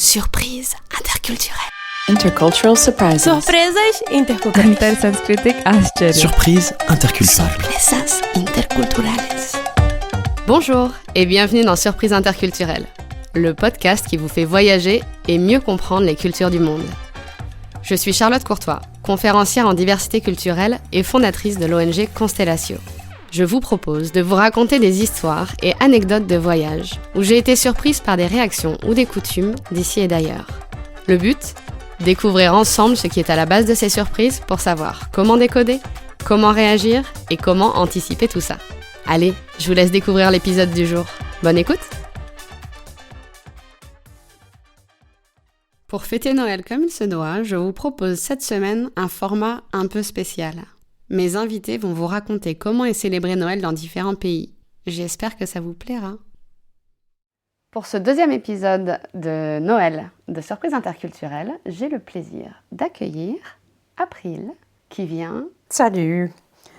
Surprise interculturelle. Intercultural surprises. Surpresas interculturais. Intersanskritic आश्चर्य. Surprise interculturelle. Sorpresas interculturales. Bonjour et bienvenue dans Surprise interculturelle, le podcast qui vous fait voyager et mieux comprendre les cultures du monde. Je suis Charlotte Courtois, conférencière en diversité culturelle et fondatrice de l'ONG Constellatio. Je vous propose de vous raconter des histoires et anecdotes de voyage où j'ai été surprise par des réactions ou des coutumes d'ici et d'ailleurs. Le but ? Découvrir ensemble ce qui est à la base de ces surprises pour savoir comment décoder, comment réagir et comment anticiper tout ça. Allez, je vous laisse découvrir l'épisode du jour. Bonne écoute! Pour fêter Noël comme il se doit, je vous propose cette semaine un format un peu spécial. Mes invités vont vous raconter comment est célébré Noël dans différents pays. J'espère que ça vous plaira. Pour ce deuxième épisode de Noël de Surprise interculturelle, j'ai le plaisir d'accueillir April qui vient Salut.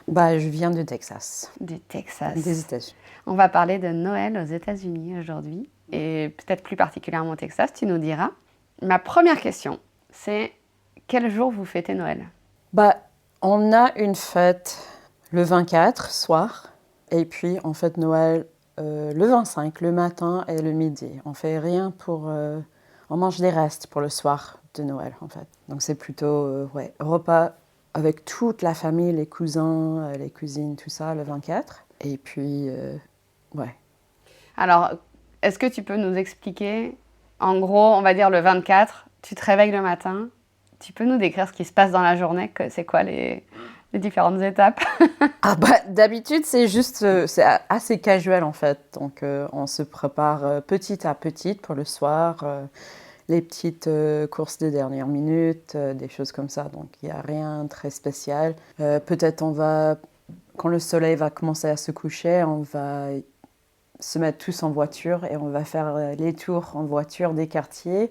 Je viens du Texas. du Texas. Des États-Unis. On va parler de Noël aux États-Unis aujourd'hui et peut-être plus particulièrement au Texas, tu nous diras. Ma première question, c'est quel jour vous fêtez Noël ? On a une fête le 24 soir et puis on fête Noël le 25 le matin et le midi. On fait rien pour... on mange des restes pour le soir de Noël en fait. Donc c'est plutôt repas avec toute la famille, les cousins, les cousines, tout ça le 24. Et puis Alors, est-ce que tu peux nous expliquer, en gros, on va dire le 24, tu te réveilles le matin, tu peux nous décrire ce qui se passe dans la journée, c'est quoi les différentes étapes ? D'habitude, c'est juste, c'est assez casual en fait. Donc, on se prépare petit à petit pour le soir, les petites courses de dernière minute, des choses comme ça. Donc, il n'y a rien de très spécial. Peut-être quand le soleil va commencer à se coucher, on va se mettre tous en voiture et on va faire les tours en voiture des quartiers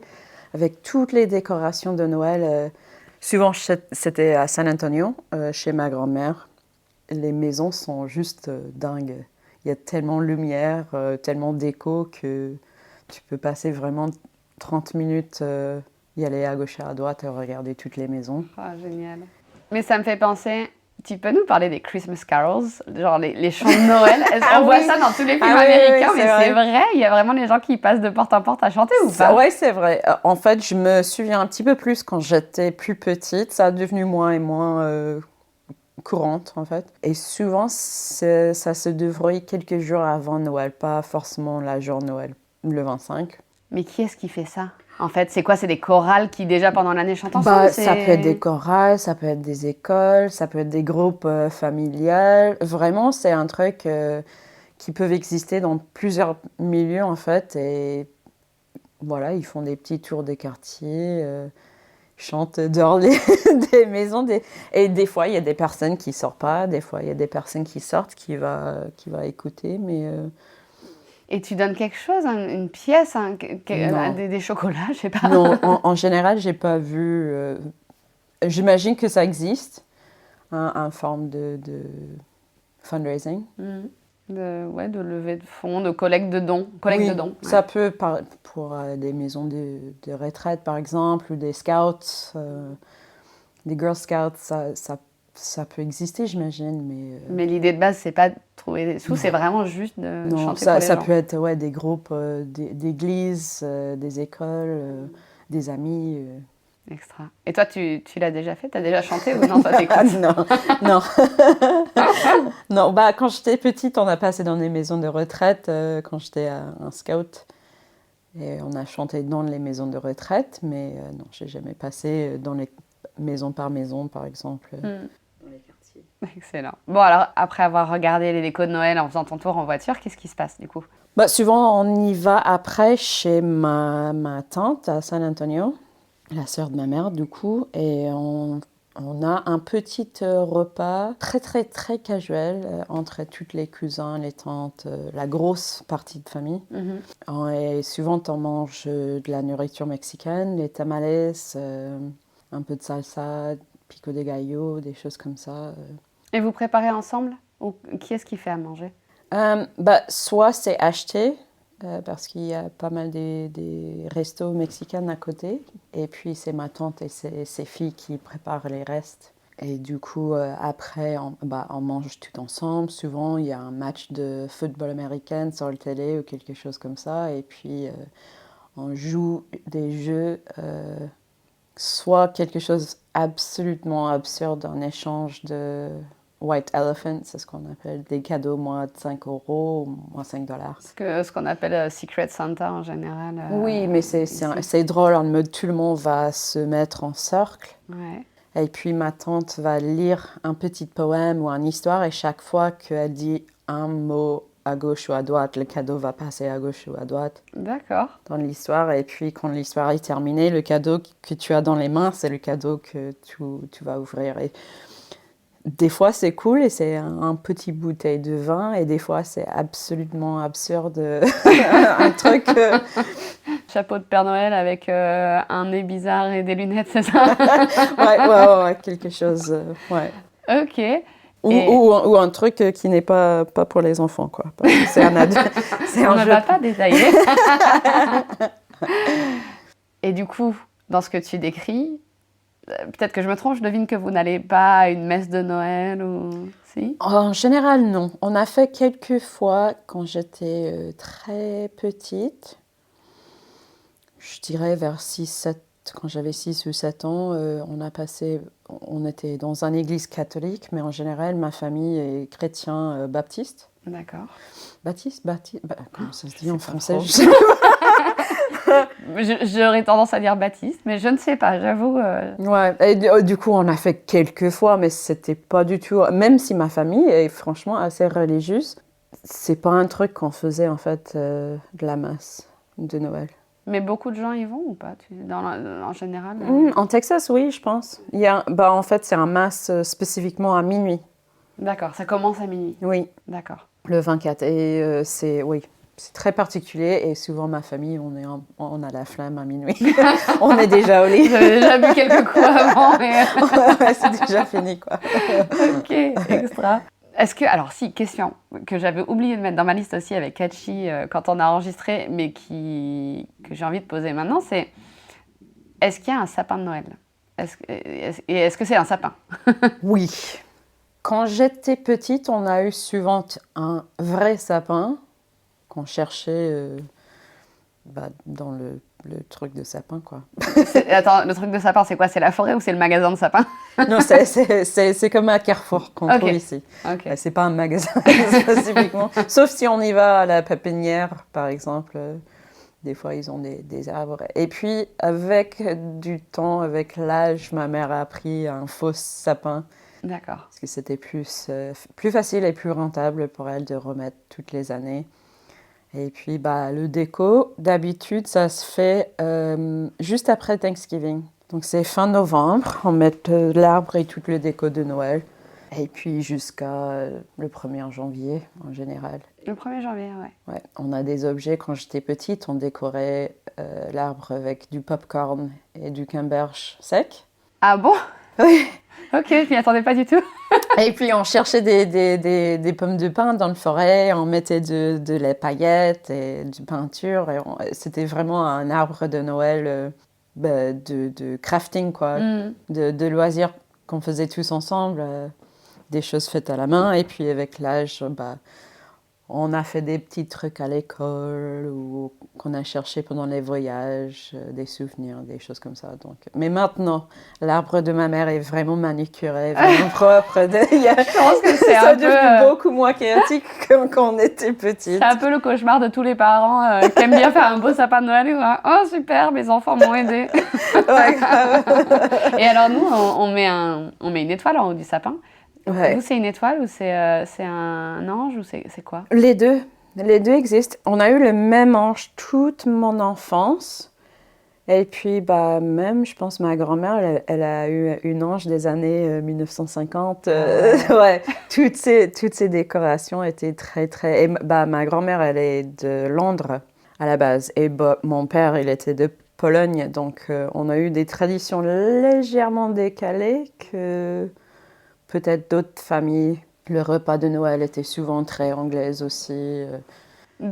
avec toutes les décorations de Noël. Souvent, c'était à San Antonio, chez ma grand-mère. Les maisons sont juste dingues. Il y a tellement de lumière, tellement d'écho que tu peux passer vraiment 30 minutes, y aller à gauche et à droite et regarder toutes les maisons. Ah, génial. Mais ça me fait penser, tu peux nous parler des Christmas carols, genre les chants de Noël ? On voit ça dans tous les films américains, mais c'est vrai, il y a vraiment les gens qui passent de porte en porte à chanter ou pas ? Oui, c'est vrai. En fait, je me souviens un petit peu plus quand j'étais plus petite. Ça a devenu moins et moins courante, en fait. Et souvent, ça se déroule quelques jours avant Noël, pas forcément la jour Noël, le 25. Mais qui est-ce qui fait ça ? En fait, c'est quoi ? C'est des chorales qui, déjà, pendant l'année, chantent ensemble ? Ça peut être des chorales, ça peut être des écoles, ça peut être des groupes familiales. Vraiment, c'est un truc qui peut exister dans plusieurs milieux, en fait. Et voilà, ils font des petits tours des quartiers, chantent dehors des maisons. Et des fois, il y a des personnes qui ne sortent pas. Des fois, il y a des personnes qui sortent, qui va écouter, mais... Et tu donnes quelque chose, une pièce, des chocolats, je sais pas. Non, en général, j'ai pas vu. J'imagine que ça existe, un forme de fundraising. De levée de fonds, de collecte de dons. De dons. Ouais. Ça peut, pour des maisons de retraite, par exemple, ou des scouts, des Girl Scouts, ça peut exister, j'imagine, mais l'idée de base, c'est pas de trouver des sous, c'est vraiment juste de chanter pour les gens. Ça peut être des groupes d'églises, des écoles, des amis. Extra. Et toi, tu l'as déjà fait ? T'as déjà chanté ou non ? Toi, t'écoutes ? Non. Non, quand j'étais petite, on a passé dans des maisons de retraite, quand j'étais un scout. Et on a chanté dans les maisons de retraite, mais non, j'ai jamais passé dans les maison par maison, par exemple. Dans les quartiers. Excellent. Bon, alors, après avoir regardé les décos de Noël en faisant ton tour en voiture, qu'est-ce qui se passe, du coup ? Souvent, on y va après chez ma tante à San Antonio, la sœur de ma mère, du coup, et on a un petit repas très, très, très casual entre toutes les cousins, les tantes, la grosse partie de famille. Et souvent, on mange de la nourriture mexicaine, les tamales, un peu de salsa, pico de gallo, des choses comme ça. Et vous préparez ensemble ? Ou qui est-ce qui fait à manger ? Soit c'est acheté parce qu'il y a pas mal des restos mexicains à côté. Et puis, c'est ma tante et ses filles qui préparent les restes. Et du coup, après, on mange tout ensemble. Souvent, il y a un match de football américain sur la télé ou quelque chose comme ça. Et puis, on joue des jeux, soit quelque chose absolument absurde, un échange de White Elephant, c'est ce qu'on appelle des cadeaux moins de 5 euros, moins 5 dollars. Ce qu'on appelle Secret Santa en général. Oui, mais c'est drôle, en mode tout le monde va se mettre en cercle. Ouais. Et puis ma tante va lire un petit poème ou une histoire et chaque fois qu'elle dit un mot à gauche ou à droite, le cadeau va passer à gauche ou à droite D'accord. dans l'histoire. Et puis quand l'histoire est terminée, le cadeau que tu as dans les mains, c'est le cadeau que tu vas ouvrir. Et des fois c'est cool et c'est un petit bouteille de vin et des fois c'est absolument absurde, un truc... Chapeau de Père Noël avec un nez bizarre et des lunettes, c'est ça? ouais, quelque chose, ouais. Ok. Ou un truc qui n'est pas pour les enfants, quoi. C'est un adulte. On ne va pas détailler. Et du coup, dans ce que tu décris, peut-être que je me trompe, je devine que vous n'allez pas à une messe de Noël ou... Si? En général, non. On a fait quelques fois quand j'étais très petite. Je dirais vers 6-7, quand j'avais 6 ou 7 ans, on était dans une église catholique, mais en général, ma famille est chrétien baptiste. D'accord. Comment ça se dit en français? J'aurais tendance à dire Baptiste, mais je ne sais pas, j'avoue. Ouais, et du coup, on a fait quelques fois, mais c'était pas du tout... Même si ma famille est franchement assez religieuse, c'est pas un truc qu'on faisait, en fait, de la messe de Noël. Mais beaucoup de gens y vont ou pas en général En Texas, oui, je pense. En fait, c'est un masse spécifiquement à minuit. D'accord, ça commence à minuit. Oui. D'accord. Le 24. Et c'est très particulier. Et souvent, ma famille, on a la flamme à minuit. On est déjà au lit. J'avais déjà bu quelques coups avant. Mais... Ouais, c'est déjà fini, quoi. Ok, extra. Est-ce que, alors si, question que j'avais oublié de mettre dans ma liste aussi avec Catchy quand on a enregistré, mais que j'ai envie de poser maintenant, c'est est-ce qu'il y a un sapin de Noël? Est-ce que c'est un sapin? Oui. Quand j'étais petite, on a eu souvent un vrai sapin qu'on cherchait dans le truc de sapin, quoi. Attends, le truc de sapin, c'est quoi? C'est la forêt ou c'est le magasin de sapin? Non, c'est comme à Carrefour qu'on trouve ici. Okay. C'est pas un magasin spécifiquement. Sauf si on y va à la pépinière, par exemple. Des fois, ils ont des arbres. Et puis, avec du temps, avec l'âge, ma mère a pris un faux sapin. D'accord. Parce que c'était plus facile et plus rentable pour elle de remettre toutes les années. Et puis, le déco, d'habitude, ça se fait juste après Thanksgiving. Donc, c'est fin novembre, on met l'arbre et toute le déco de Noël. Et puis, jusqu'à le 1er janvier, en général. Le 1er janvier, ouais. Ouais, on a des objets. Quand j'étais petite, on décorait l'arbre avec du popcorn et du camembert sec. Ah bon? Oui. Ok, je m'y attendais pas du tout. Et puis, on cherchait des pommes de pin dans la forêt, on mettait de la paillettes et de peinture. C'était vraiment un arbre de Noël de crafting, quoi, de loisirs qu'on faisait tous ensemble, des choses faites à la main. Et puis, avec l'âge, on a fait des petits trucs à l'école ou qu'on a cherché pendant les voyages, des souvenirs, des choses comme ça. Donc, mais maintenant, l'arbre de ma mère est vraiment manucuré, vraiment propre. Je pense que c'est ça devenu beaucoup moins chaotique que quand on était petite. C'est un peu le cauchemar de tous les parents qui aiment bien faire un beau sapin de Noël. Oh super, mes enfants m'ont aidé. Ouais, grave. Et alors nous, on met une étoile en haut du sapin. Ouais. Vous, c'est une étoile ou c'est un ange ou c'est quoi? Les deux existent. On a eu le même ange toute mon enfance. Et puis, même, je pense, ma grand-mère, elle a eu une ange des années 1950. Ouais. Toutes ces décorations étaient très, très... Et, ma grand-mère, elle est de Londres à la base. Et mon père, il était de Pologne. Donc, on a eu des traditions légèrement décalées que... Peut-être d'autres familles. Le repas de Noël était souvent très anglaise aussi.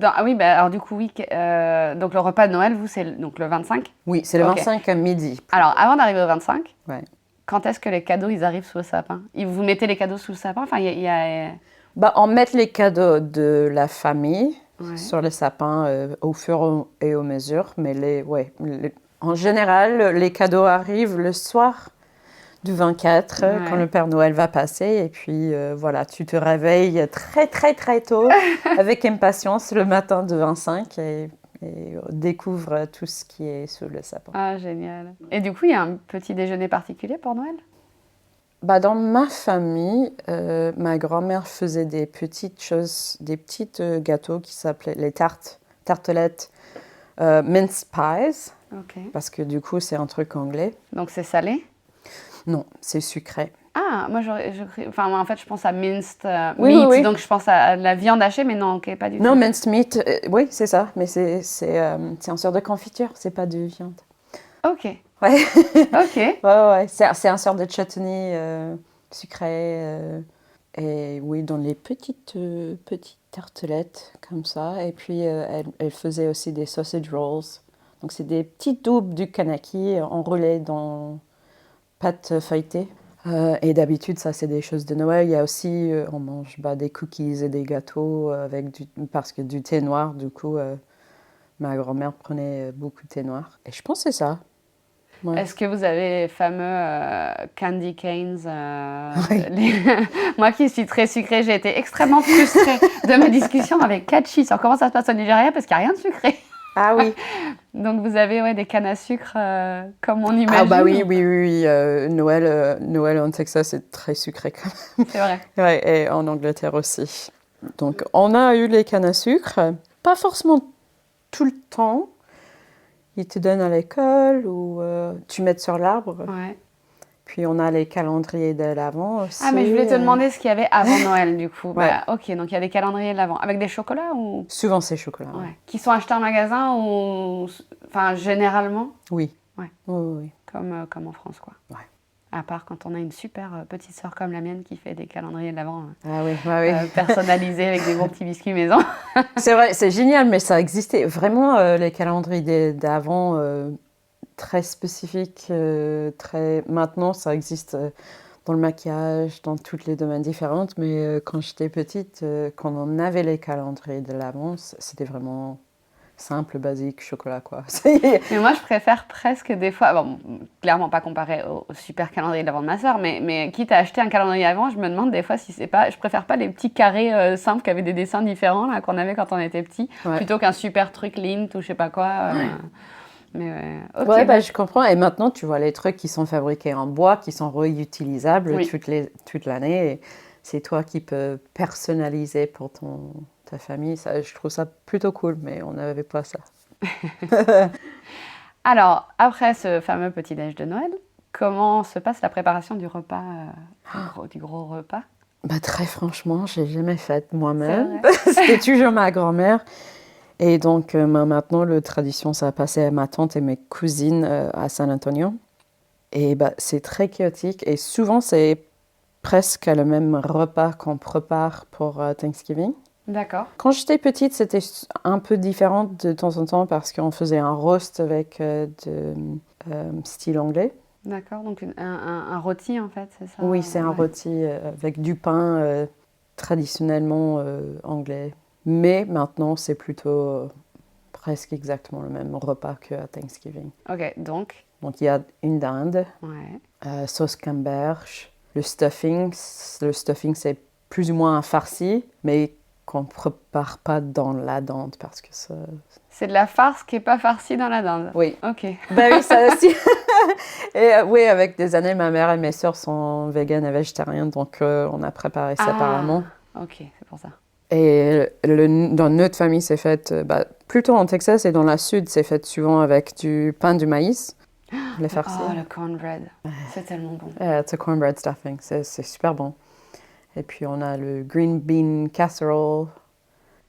Ah oui, bah, alors du coup, oui. Donc le repas de Noël, vous, c'est donc le 25. Oui, c'est le Ok. 25 à midi. Alors, avant d'arriver au 25, Ouais. quand est-ce que les cadeaux, ils arrivent sous le sapin? Vous mettez les cadeaux sous le sapin? Enfin, il y a... Bah, on met les cadeaux de la famille Ouais. sur le sapin au fur et à mesure. Mais en général, les cadeaux arrivent le soir du 24, Ouais. quand le Père Noël va passer. Et puis, voilà, tu te réveilles très, très, très tôt, avec impatience, le matin du 25 et découvre tout ce qui est sous le sapin. Ah, génial. Et du coup, il y a un petit déjeuner particulier pour Noël? Bah, dans ma famille, ma grand-mère faisait des petites choses, des petits gâteaux qui s'appelaient les tartelettes, mince pies, Ok. parce que du coup, c'est un truc anglais. Donc c'est salé? Non, c'est sucré. Ah, moi, enfin, moi, en fait, je pense à minced Oui, meat, oui, oui. donc je pense à la viande hachée, mais non, ok, pas du Non, tout. minced meat, oui, c'est ça, mais c'est une sorte de confiture, c'est pas de viande. Ok, Ouais, ok. ouais, c'est un sorte de chutney sucré. Et oui, dans les petites tartelettes comme ça. Et puis, elle faisait aussi des sausage rolls. Donc, c'est des petits doubles du kanaki enroulés dans pâte feuilletée. Et d'habitude, ça, c'est des choses de Noël. Il y a aussi, on mange des cookies et des gâteaux parce que du thé noir, du coup, ma grand-mère prenait beaucoup de thé noir. Et je pense que c'est ça. Ouais. Est-ce que vous avez les fameux candy canes Oui. Moi qui suis très sucrée, j'ai été extrêmement frustrée de ma discussion avec Kachi sur comment ça se passe au Nigeria parce qu'il n'y a rien de sucré. Ah oui. Donc vous avez des cannes à sucre comme on imagine. Ah bah oui. Noël en Texas, c'est très sucré quand même. C'est vrai. Ouais, et en Angleterre aussi. Donc, on a eu les cannes à sucre, pas forcément tout le temps. Ils te donnent à l'école ou tu mets sur l'arbre. Ouais. Puis, on a les calendriers de l'Avent aussi. Ah, mais je voulais te demander ce qu'il y avait avant Noël, du coup. Ouais. Bah, ok, donc il y a des calendriers de l'Avent. Avec des chocolats ou... Souvent, c'est chocolat. Ouais. Qui sont achetés en magasin ou... Enfin, généralement, Oui. Ouais. Oui. comme en France, quoi. Ouais. À part quand on a une super petite sœur comme la mienne qui fait des calendriers de l'Avent Ah oui, oui. personnalisés avec des bons petits biscuits maison. C'est vrai, c'est génial, mais ça existait. Vraiment, les calendriers d'avant, très spécifiques, très... Maintenant, ça existe dans le maquillage, dans toutes les domaines différentes. Mais quand j'étais petite, quand on avait les calendriers de l'avant, c'était vraiment simple, basique, chocolat, quoi. Mais moi, je préfère presque des fois, bon, clairement pas comparé au super calendrier de l'Avent de ma sœur, mais quitte à acheter un calendrier avant, je me demande des fois si c'est pas, je préfère pas les petits carrés simples qui avaient des dessins différents là qu'on avait quand on était petit, Ouais. plutôt qu'un super truc Lint ou je sais pas quoi. Mais ok. Ouais, je comprends. Et maintenant, tu vois les trucs qui sont fabriqués en bois, qui sont réutilisables Oui. toute l'année. Et c'est toi qui peux personnaliser pour ta famille. Ça, je trouve ça plutôt cool, mais on n'avait pas ça. Alors, après ce fameux petit-déj de Noël, comment se passe la préparation du repas, du gros repas? Bah, très franchement, j'ai jamais fait moi-même. C'est vrai. C'était toujours ma grand-mère. Et donc, maintenant, la tradition, ça a passé à ma tante et mes cousines à San Antonio. Et c'est très chaotique. Et souvent, c'est presque le même repas qu'on prépare pour Thanksgiving. D'accord. Quand j'étais petite, c'était un peu différent de temps en temps parce qu'on faisait un roast avec style anglais. D'accord, donc un rôti en fait, c'est ça? Oui, c'est un Ouais. rôti avec du pain traditionnellement anglais. Mais maintenant, c'est plutôt presque exactement le même repas qu'à Thanksgiving. Ok, donc, Donc, il y a une dinde, ouais. sauce camembert, le stuffing. Le stuffing, c'est plus ou moins un farci, mais qu'on ne prépare pas dans la dinde parce que ça... C'est de la farce qui n'est pas farcie dans la dinde. Oui. Ok. Ben oui, ça aussi. Et oui, avec des années, ma mère et mes sœurs sont véganes et végétariennes, donc on a préparé séparément. Ah, ok, c'est pour ça. Et dans notre famille, c'est fait, plutôt en Texas et dans la sud, c'est fait souvent avec du pain de maïs, les farcis. Oh, le cornbread. C'est tellement bon. C'est cornbread stuffing, c'est super bon. Et puis on a le green bean casserole.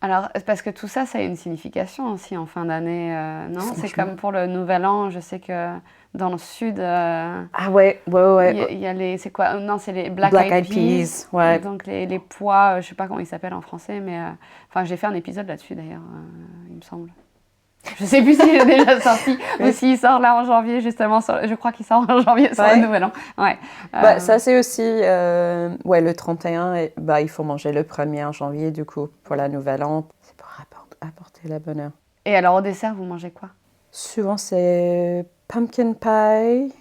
Alors, parce que tout ça, ça a une signification aussi en fin d'année, non? C'est Franchement. comme pour le Nouvel An, je sais que dans le sud, Ah ouais. il y a les... C'est quoi? Non, c'est les Black Black Eyed Eyed Peas. Peas, ouais. Donc les pois, je sais pas comment ils s'appellent en français, mais... Enfin, j'ai fait un épisode là-dessus d'ailleurs, il me semble. Je sais plus s'il est déjà sorti ou s'il sort là en janvier, justement. Je crois qu'il sort en janvier sur Ouais. le Nouvel An. Ouais. Ça c'est aussi, le 31, il faut manger le 1er janvier du coup pour la Nouvelle An. C'est pour apporter la bonne heure. Et alors, au dessert, vous mangez quoi? Souvent c'est pumpkin pie,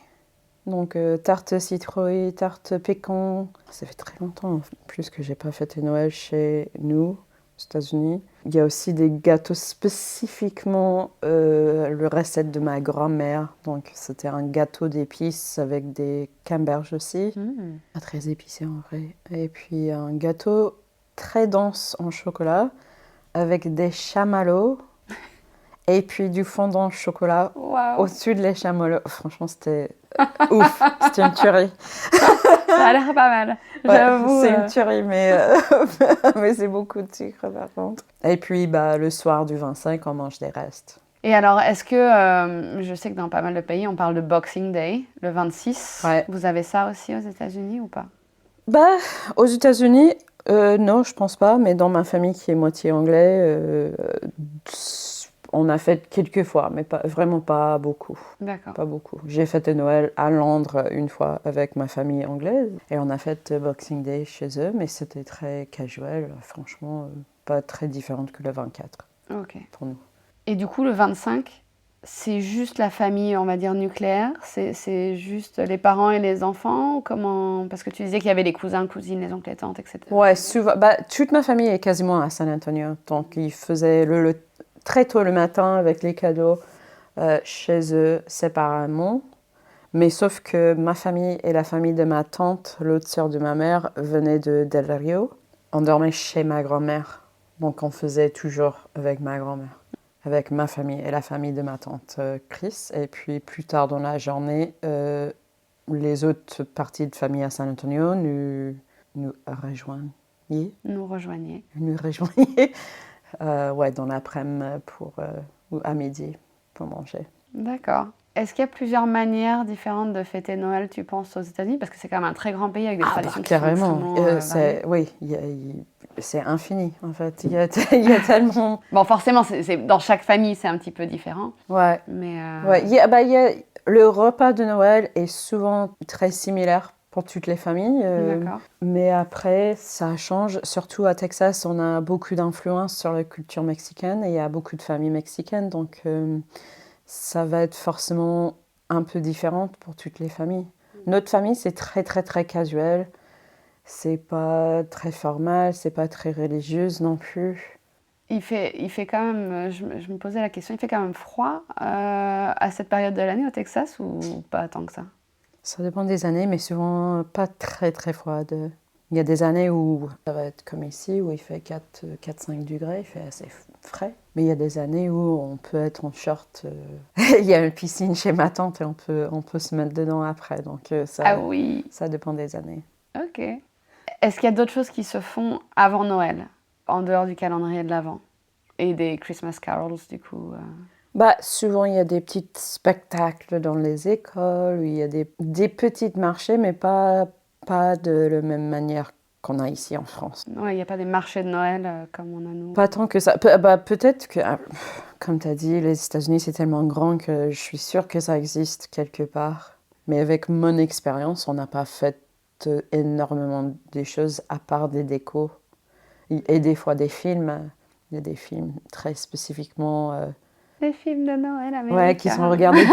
donc tarte citrouille, tarte pécan. Ça fait très longtemps en plus que j'ai pas fêté Noël chez nous, aux États-Unis. Il y a aussi des gâteaux spécifiquement le recette de ma grand-mère. Donc c'était un gâteau d'épices avec des camemberts aussi. Pas très épicé en vrai. Et puis un gâteau très dense en chocolat avec des chamallows. Et puis du fondant au chocolat Waouh! au-dessus de les chamallows. Franchement, c'était ouf. C'était une tuerie. Ça a l'air pas mal. Ouais, J'avoue. c'est une tuerie, mais c'est beaucoup de sucre par contre. Et puis le soir du 25, on mange des restes. Et alors, est-ce que, je sais que dans pas mal de pays, on parle de Boxing Day, le 26. Ouais. Vous avez ça aussi aux États-Unis ou pas? Aux États-Unis, non, je pense pas, mais dans ma famille qui est moitié anglais, on a fait quelques fois, mais vraiment pas beaucoup. D'accord. Pas beaucoup. J'ai fêté Noël à Londres une fois avec ma famille anglaise et on a fait Boxing Day chez eux, mais c'était très casual, franchement, pas très différente que le 24 Ok. pour nous. Et du coup, le 25, c'est juste la famille, on va dire, nucléaire? C'est juste les parents et les enfants? Ou comment... Parce que tu disais qu'il y avait les cousins, cousines, les oncles et tantes, etc. Ouais, souvent, toute ma famille est quasiment à San Antonio, donc ils faisaient très tôt le matin avec les cadeaux chez eux séparément. Mais sauf que ma famille et la famille de ma tante, l'autre sœur de ma mère, venaient de Del Rio. On dormait chez ma grand-mère. Donc on faisait toujours avec ma grand-mère, avec ma famille et la famille de ma tante Chris. Et puis plus tard dans la journée, les autres parties de famille à San Antonio nous rejoignaient. Nous rejoignez. Nous rejoignaient dans l'après-midi ou à midi pour manger. D'accord. Est-ce qu'il y a plusieurs manières différentes de fêter Noël, tu penses, aux États-Unis? Parce que c'est quand même un très grand pays avec des traditions qui sont carrément. extrêmement, variées. Oui, c'est infini en fait. Il y a tellement. Bon, forcément, dans chaque famille, c'est un petit peu différent. Ouais. Mais Ouais. Le repas de Noël est souvent très similaire pour toutes les familles. D'accord. Mais après, ça change. Surtout à Texas, on a beaucoup d'influence sur la culture mexicaine et il y a beaucoup de familles mexicaines. Donc, ça va être forcément un peu différente pour toutes les familles. Notre famille, c'est très, très, très casuel. C'est pas très formal, c'est pas très religieuse non plus. Il fait quand même, je me posais la question, il fait quand même froid à cette période de l'année au Texas ou pas tant que ça? Ça dépend des années, mais souvent pas très, très froid. Il y a des années où ça va être comme ici, où il fait 4-5 degrés, il fait assez frais. Mais il y a des années où on peut être en short. Il y a une piscine chez ma tante et on peut se mettre dedans après. Donc Ah oui. ça dépend des années. Ok. Est-ce qu'il y a d'autres choses qui se font avant Noël, en dehors du calendrier de l'Avent et des Christmas carols du coup Souvent, il y a des petits spectacles dans les écoles, où il y a des petits marchés, mais pas de la même manière qu'on a ici en France. Ouais, il n'y a pas des marchés de Noël comme on a nous. Pas tant que ça. Peut-être que, comme tu as dit, les États-Unis, c'est tellement grand que je suis sûre que ça existe quelque part. Mais avec mon expérience, on n'a pas fait énormément de choses à part des décos. Et des fois des films. Il y a des films très spécifiquement... Des films de Noël américains. Ouais, qui sont regardés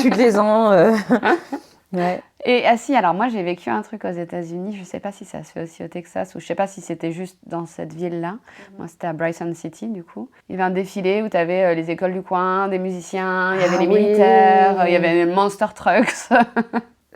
toutes les ans. Ouais. Et si, alors moi j'ai vécu un truc aux États-Unis, je sais pas si ça se fait aussi au Texas ou je sais pas si c'était juste dans cette ville-là. Moi c'était à Bryson City du coup. Il y avait un défilé où tu avais les écoles du coin, des musiciens, il y avait les militaires, il y avait les monster trucks.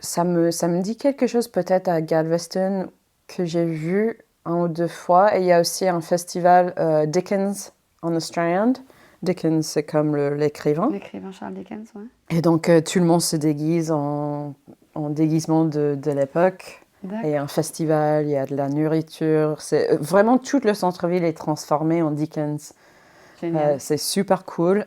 Ça me dit quelque chose peut-être à Galveston que j'ai vu 1 ou 2 fois. Et il y a aussi un festival Dickens on the Strand. Dickens, c'est comme l'écrivain. L'écrivain Charles Dickens, ouais. Et donc, tout le monde se déguise en déguisement de l'époque. Il y a un festival, il y a de la nourriture. C'est vraiment tout le centre-ville est transformé en Dickens. Génial. C'est super cool.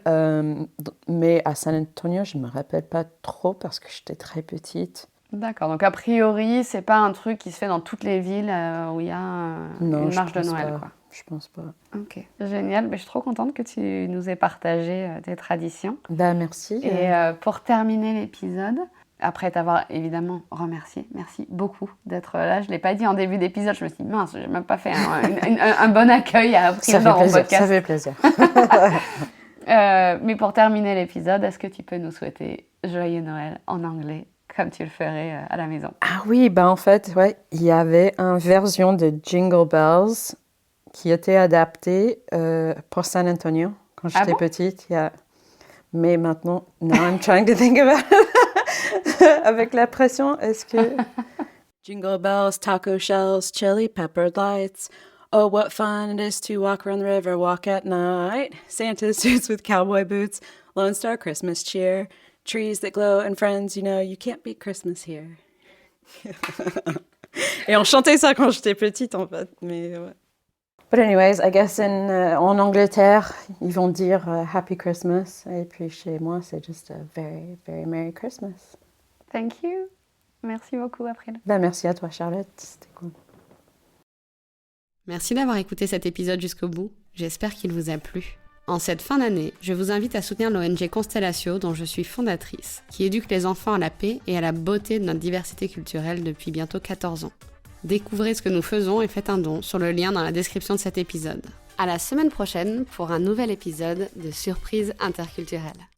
Mais à San Antonio, je ne me rappelle pas trop parce que j'étais très petite. D'accord, donc a priori, c'est pas un truc qui se fait dans toutes les villes où il y a Non, une je marche de pense Noël, pas. quoi. Je pense pas. Ok, génial. Je suis trop contente que tu nous aies partagé tes traditions. Merci. Et pour terminer l'épisode, après t'avoir évidemment remercié, merci beaucoup d'être là. Je ne l'ai pas dit en début d'épisode, je me suis dit, mince, je n'ai même pas fait un bon accueil à ça April dans mon fait plaisir. podcast. Ça fait plaisir. Mais pour terminer l'épisode, est-ce que tu peux nous souhaiter Joyeux Noël en anglais, comme tu le ferais à la maison? Ah oui, ben en fait, ouais, il y avait une version de Jingle Bells qui était adaptée pour San Antonio quand j'étais bon? petite. Mais maintenant, now I'm trying to think about it. Avec la pression, est-ce que... Jingle bells, taco shells, chili peppered lights. Oh, what fun it is to walk around the river, walk at night. Santa suits with cowboy boots, Lone Star Christmas cheer. Trees that glow and friends, you know, you can't beat Christmas here. Et on chantait ça quand j'étais petite, en fait. Mais ouais. But anyways, I guess en Angleterre, ils vont dire Happy Christmas. Et puis chez moi, c'est just a very, very Merry Christmas. Thank you. Merci beaucoup, April. Ben, merci à toi, Charlotte. C'était cool. Merci d'avoir écouté cet épisode jusqu'au bout. J'espère qu'il vous a plu. En cette fin d'année, je vous invite à soutenir l'ONG Constellatio, dont je suis fondatrice, qui éduque les enfants à la paix et à la beauté de notre diversité culturelle depuis bientôt 14 ans. Découvrez ce que nous faisons et faites un don sur le lien dans la description de cet épisode. À la semaine prochaine pour un nouvel épisode de Surprise interculturelle.